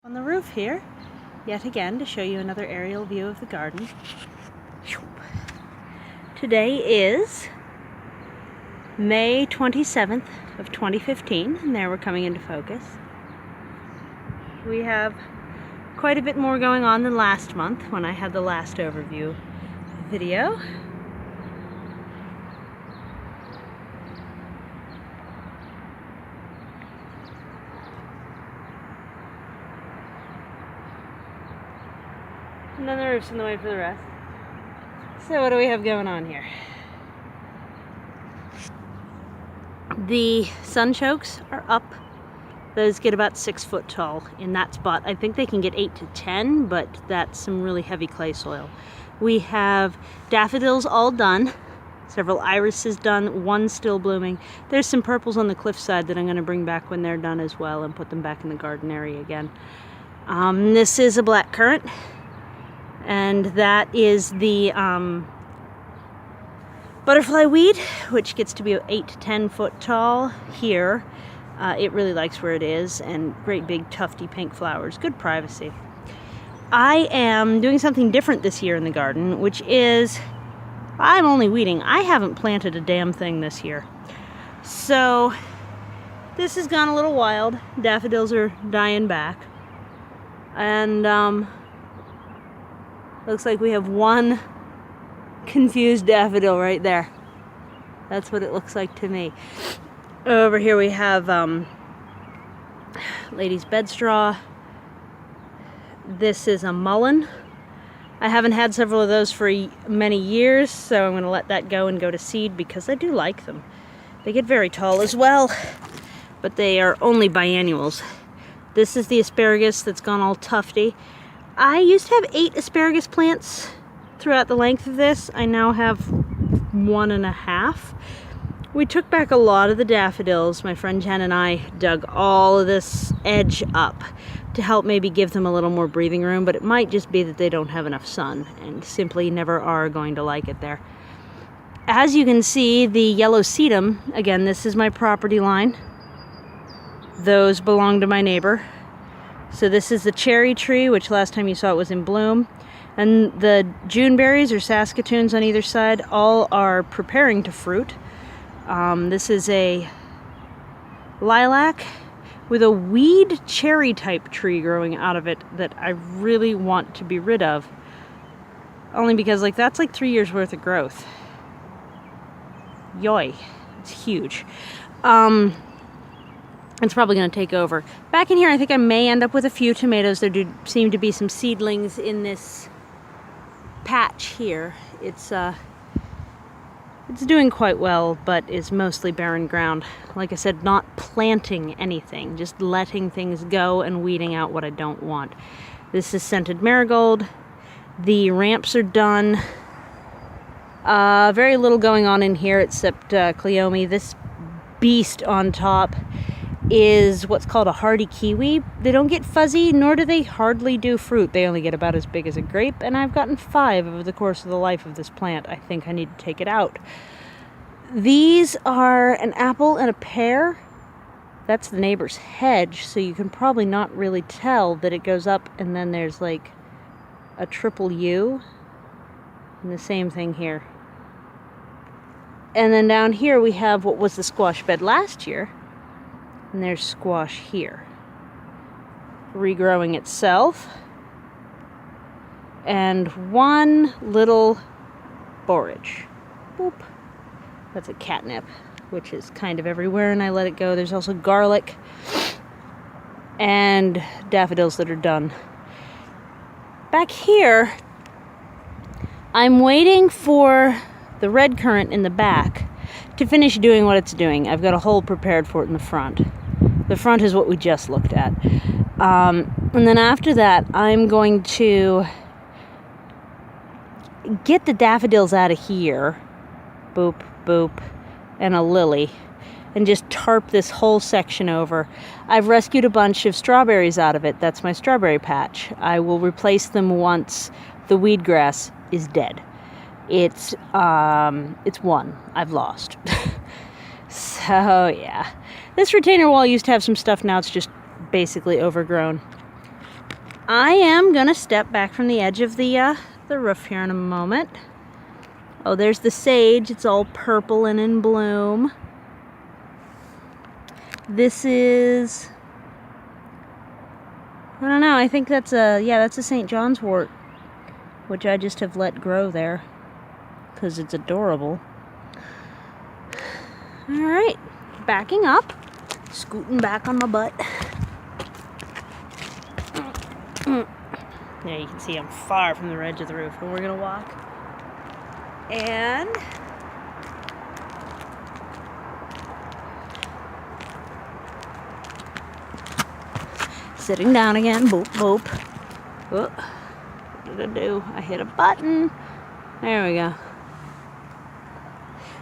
On the roof here, yet again, to show you another aerial view of the garden. Today is May 27th of 2015, and there we're coming into focus. We have quite a bit more going on than last month when I had the last overview video. And then the roof's in the way for the rest. So what do we have going on here? The sunchokes are up. Those get about 6 foot tall in that spot. I think they can get 8 to 10, but that's some really heavy clay soil. We have daffodils all done. Several irises done, one still blooming. There's some purples on the cliffside that I'm going to bring back when they're done as well and put them back in the garden area again. This is a black currant. And that is the butterfly weed, which gets to be 8 to 10 foot tall here. It really likes where it is, and great big tufty pink flowers. Good privacy. I am doing something different this year in the garden, which is I'm only weeding. I haven't planted a damn thing this year. So this has gone a little wild. Daffodils are dying back. And looks like we have one confused daffodil right there. That's what it looks like to me. Over here we have lady's bedstraw. This is a mullein. I haven't had several of those for many years, so I'm going to let that go and go to seed because I do like them. They get very tall as well, but they are only biennials. This is the asparagus that's gone all tufty. I used to have 8 asparagus plants throughout the length of this. I now have 1.5. We took back a lot of the daffodils. My friend Jen and I dug all of this edge up to help maybe give them a little more breathing room, but it might just be that they don't have enough sun and simply never are going to like it there. As you can see, the yellow sedum, again, this is my property line. Those belong to my neighbor. So this is the cherry tree, which last time you saw it was in bloom. And the Juneberries or Saskatoons on either side all are preparing to fruit. This is a lilac with a weed cherry type tree growing out of it that I really want to be rid of. Only because that's like 3 years worth of growth. Yoy, it's huge. It's probably going to take over. Back in here, I think I may end up with a few tomatoes. There do seem to be some seedlings in this patch here. It's doing quite well, but is mostly barren ground. Like I said, not planting anything, just letting things go and weeding out what I don't want. This is scented marigold. The ramps are done. Very little going on in here except cleome. This beast on top is what's called a hardy kiwi. They don't get fuzzy, nor do they hardly do fruit. They only get about as big as a grape, and I've gotten 5 over the course of the life of this plant. I think I need to take it out. These are an apple and a pear. That's the neighbor's hedge, so you can probably not really tell that it goes up and then there's like a triple U. And the same thing here. And then down here we have what was the squash bed last year. And there's squash here, regrowing itself, and one little borage. Boop. That's a catnip, which is kind of everywhere, and I let it go. There's also garlic and daffodils that are done. Back here, I'm waiting for the red currant in the back to finish doing what it's doing. I've got a hole prepared for it in the front. The front is what we just looked at. And then after that, I'm going to get the daffodils out of here. Boop, boop, and a lily. And just tarp this whole section over. I've rescued a bunch of strawberries out of it. That's my strawberry patch. I will replace them once the weed grass is dead. It's one. I've lost. So, yeah. This retainer wall used to have some stuff, now it's just basically overgrown. I am gonna step back from the edge of the roof here in a moment. Oh, there's the sage. It's all purple and in bloom. This is, I don't know, I think that's that's a St. John's wort, which I just have let grow there because it's adorable. All right, backing up, scooting back on my butt. There you can see I'm far from the edge of the roof, but we're gonna walk. And sitting down again, boop, boop. Oh, what did I do? I hit a button. There we go.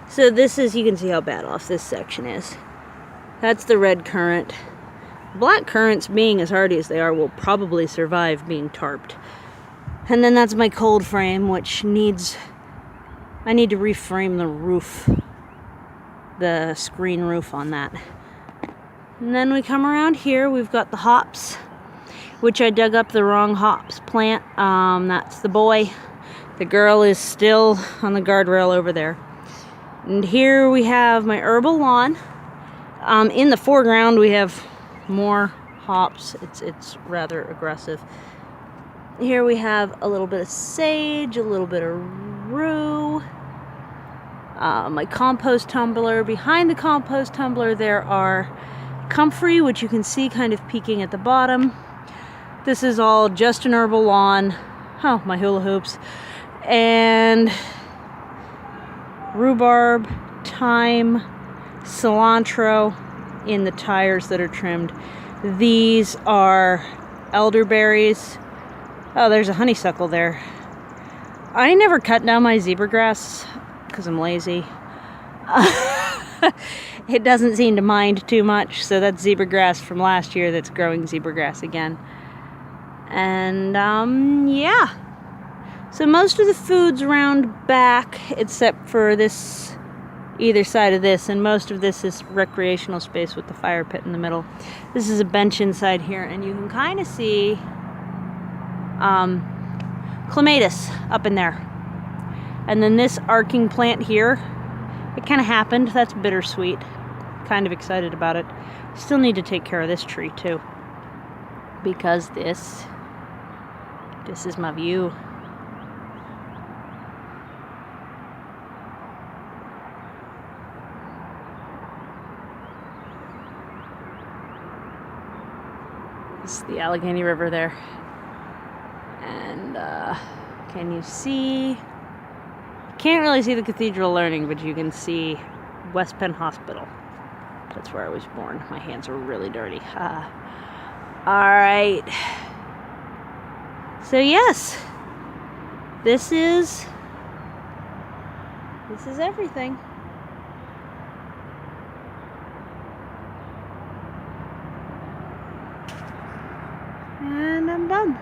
So this is, you can see how bad off this section is. That's the red currant. Black currants, being as hardy as they are, will probably survive being tarped. And then that's my cold frame, which needs, I need to reframe the roof, the screen roof on that. And then we come around here, we've got the hops, which I dug up the wrong hops plant. That's the boy. The girl is still on the guardrail over there. And here we have my herbal lawn. In the foreground we have more hops. It's rather aggressive. Here we have a little bit of sage, a little bit of rue. My compost tumbler. Behind the compost tumbler there are comfrey, which you can see kind of peeking at the bottom. This is all just an herbal lawn. Oh, my hula hoops. And rhubarb, thyme, cilantro in the tires that are trimmed. These are elderberries. Oh, there's a honeysuckle there. I never cut down my zebra grass because I'm lazy. It doesn't seem to mind too much, so that's zebra grass from last year that's growing zebra grass again. And yeah. So most of the food's around back, except for this, either side of this, and most of this is recreational space with the fire pit in the middle. This is a bench inside here, and you can kind of see clematis up in there. And then this arcing plant here, it kind of happened. That's bittersweet. Kind of excited about it. Still need to take care of this tree too, because this is my view. This is the Allegheny River there. And can you see? Can't really see the Cathedral Learning, but you can see West Penn Hospital. That's where I was born. My hands are really dirty. Alright. So yes, this is everything. And I'm done.